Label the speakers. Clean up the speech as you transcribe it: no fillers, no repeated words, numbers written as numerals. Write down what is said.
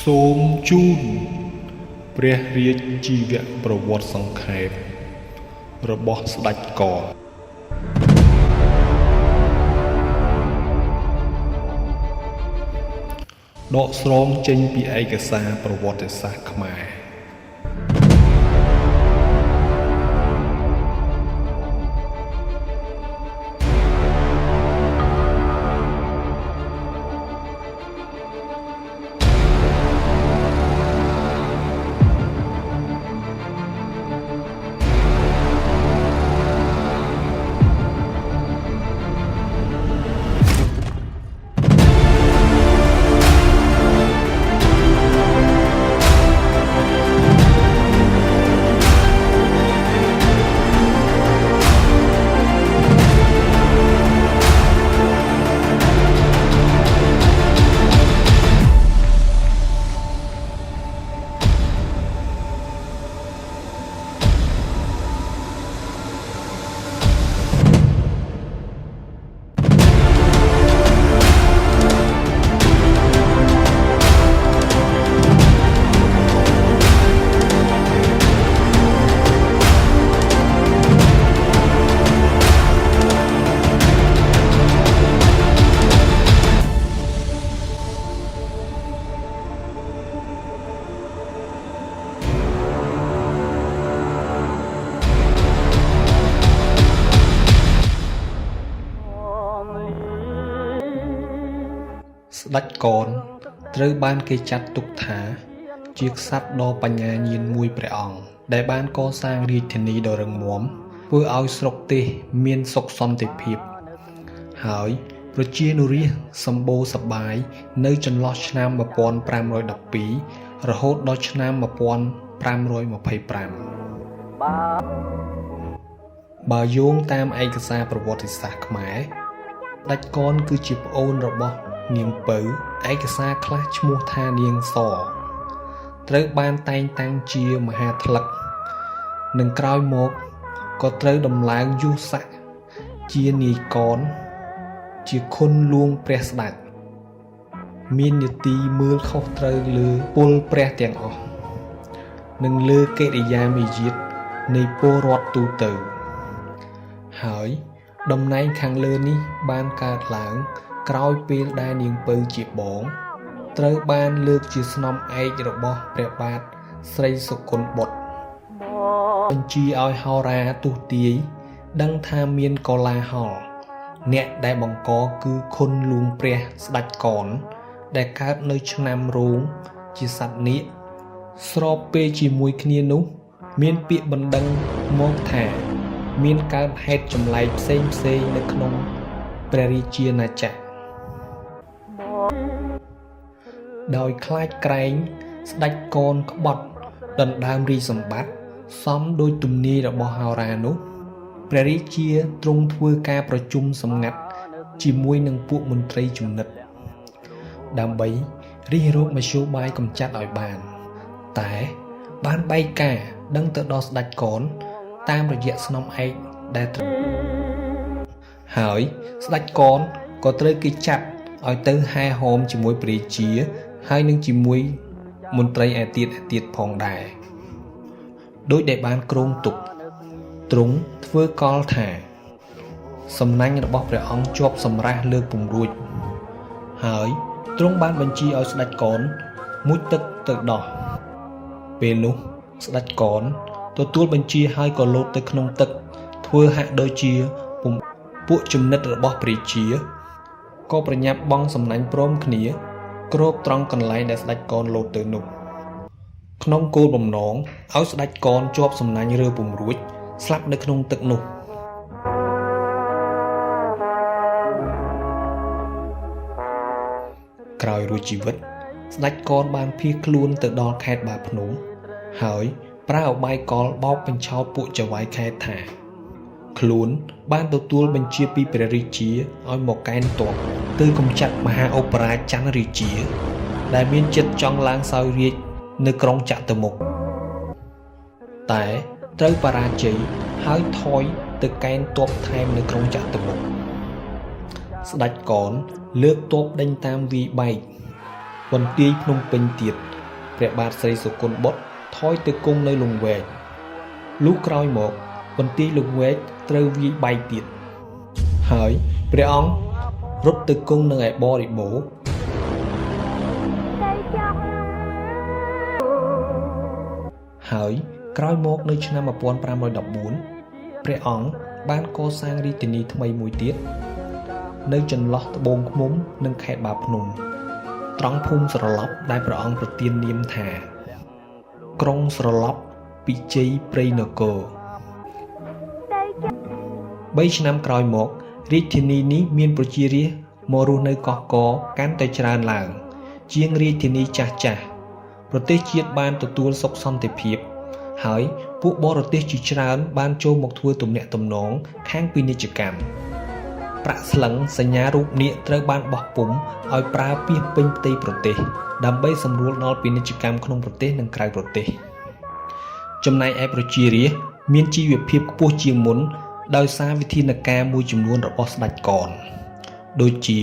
Speaker 1: សូមជូនព្រះរាជជីវប្រវត្តិសង្ខេបរបស់ស្ដេចកដកស្រង់ចេញពីឯកសារប្រវត្តិសាស្ត្រខ្មែរស្ដេចកនត្រូវបានគេចាត់ទុកថាជាក្សត្រដ៏បញ្ញាញាណមួយព្រះអង្គដែលបានកសាងរាជធានីដ៏រឹងមាំធ្វើឲ្យស្រុកទេសមានសុខសន្តិភាពហើយប្រជានុរាស្ត្រសម្បូរសប្បាយនៅចន្លោះឆ្នាំ1512រហូតដល់ឆ្នាំ1525បើយោងតាមឯកសារប្រវត្តិសាស្ត្រខ្មែរស្ដេចកនគឺជាប្អូនរបស់នាងពៅឯកសារខ្លះឈ្មោះថានាងសត្រូវបានតែងតាំងជាមហាថ្លឹកនិងក្រោយមកក៏ត្រូវដំឡើងយុស័ក្តិជានាយកនជាខុនលួងព្រះស្ដេចមាននីតិមើលខុសត្រូវលើពលព្រះទាំងអស់និងលើកិរិយាមាយាទនៃពលរដ្ឋទូទៅហើយតំណែងខាងលើនេះបានកើតឡើងក្រោយពេលដែលនាងពៅជាបងត្រូវបានលើកជាស្នំឯករបស់ព្រះបាទស្រីសុគន្ធបុត្របញ្ជាឲ្យហោរាទស្សទាយដឹងថាមានកោលាហលអ្នកដែលបង្កគឺខុនលួងព្រះស្ដេចកនដែលកើតនៅឆ្នាំរោងជាសត្វនាគស្របពេលជាមួយគ្នានោះមានពាក្យបណ្ដឹងមកថាមានកើតហេតុចម្លែកផ្សេងនៅក្នុងព្រះរាជាណាចក្រដោយខ្លាចក្រែងស្ដេចកនក្បត់ដណ្ដើមរាជសម្បត្តិសមដោយទំនាយរបស់ហោរានោះព្រះរាជាទ្រង់ធ្វើការប្រជុំសម្ងាត់ជាមួយនឹងពួកមន្ត្រីជំនិតដើម្បីរិះរកមធ្យោបាយកម្ចាត់ឲ្យបានតែបានបែកការដឹងទៅដល់ស្ដេចកនតាមរយៈស្នំឯកដែលត្រូវហើយស្ដេចកនក៏ត្រូវគេចាប់ឲ្យទៅហែហោមជាមួយព្រះរាជាហើយនឹងជាមួយមន្ត្រីឯទៀតផងដែរដោយដែលបានគ្រោងទុកទ្រង់ធ្វើកលថាសំណាញ់របស់ព្រះអង្គជាប់សម្រះលើកពំរួចហើយទ្រង់បានបញ្ជាឲ្យស្ដេចកនមុជទឹកទៅដោះពេលនោះស្ដេចកនទទួលបញ្ជាហើយក៏លោតទៅក្នុងទឹកធ្វើហាក់ដូចជាពួកជំនិតរបស់ព្រះរាជាក៏ប្រញាប់បង់សំណាញ់ព្រមគ្នាគ្របត្រង់កន្លែងដែលស្ដេចកនលោតទៅនោះក្នុងគោលបំណងឲ្យស្ដេចកនជាប់សំណាញ់រើពំរួចស្លាប់នៅក្នុងទឹកនោះក្រោយរួចជីវិតស្ដេចកនបានភៀសខ្លួនទៅដល់ខេត្តបាភ្នំហើយប្រើឧបាយកលបោកបញ្ឆោតពួកចៅហ្វាយខេត្តថាខ្លួនបានទទួលបញ្ជាពីព្រះរាជាឲ្យមកកេណ្ឌទ័ពទៅកម្ចាត់មហាឧបរាជចន្ទរាជាដែលមានចិត្តចង់ឡើងសោយរាជនៅក្រុងចតុមុខតែត្រូវបរាជ័យហើយថយទៅកេណ្ឌទ័ពថែមនៅក្រុងចតុមុខស្ដេចកនលើកទ័ពដេញតាមវាយបែក បន្ទាយភ្នំពេញទៀតព្រះបាទស្រីសុគន្ធបុត្រថយទៅគង់នៅលង្វែកលុះក្រោយមកបន្ទាយលង្វែកត្រូវវាយបែកទៀតហើយព្រះអង្គរត់ទៅគង់នៅឯបរិបូរហើយក្រោយមកនៅឆ្នាំ1514ព្រះអង្គបានកសាងរាជធានីថ្មីមួយទៀតនៅចន្លោះត្បូងឃ្មុំនិងខេត្តបាភ្នំត្រង់ភូមិស្រឡប់ដែលព្រះអង្គប្រទាននាមថាក្រុងស្រឡប់ពិជ័យព្រៃនគរ3ឆ្នាំក្រោយមករាជធានីនេះមានប្រជារាស្ត្រមករស់នៅកោះកកាន់តែច្រើនឡើងជាងរាជធានីចាស់ៗប្រទេសជាតិបានទទួលសុខសន្តិភាពហើយពួកបរទេសជាច្រើនបានចូលមកធ្វើទំនាក់ទំនងខាងពាណិជ្ជកម្មប្រាក់ស្លឹងសញ្ញារូបនាគត្រូវបានបោះពុម្ពឲ្យប្រើពាសពេញផ្ទៃប្រទេសដើម្បីសម្រួលដល់ពាណិជ្ជកម្មក្នុងប្រទេសនិងក្រៅប្រទេសចំណែកឯប្រជារាស្ត្រមានជីវភាពខ្ពស់ជាងមុនដោយសារវិធានការមួយចំនួនរបស់ស្ដេចកនដូចជា